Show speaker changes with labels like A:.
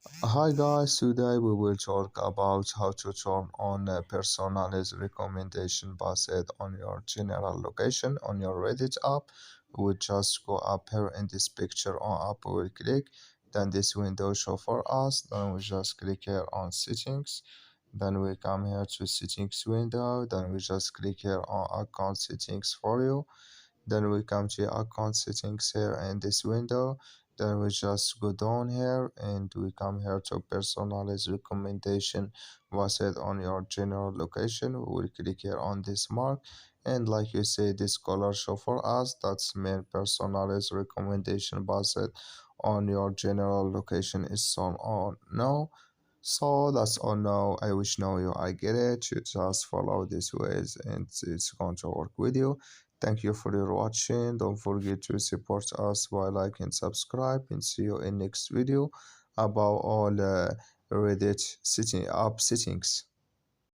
A: Hi guys, today we will talk about how to turn on a personalized recommendation based on your general location on your Reddit app. We just go up here in this picture on app, we will click, then this window show for us, then we just click here on settings, then we come here to settings window, then we just click here on account settings for you, then we come to account settings here in this window, then we just go down here and we come here to personalized recommendation based on your general location. We will click here on this mark, and like you say, this color show for us, that's main personalized recommendation based on your general location is on no. So that's all now. I wish now you I get it. You just follow these ways and it's going to work with you. Thank you for your watching. Don't forget to support us by like and subscribe, and see you in next video about all Reddit setting up settings.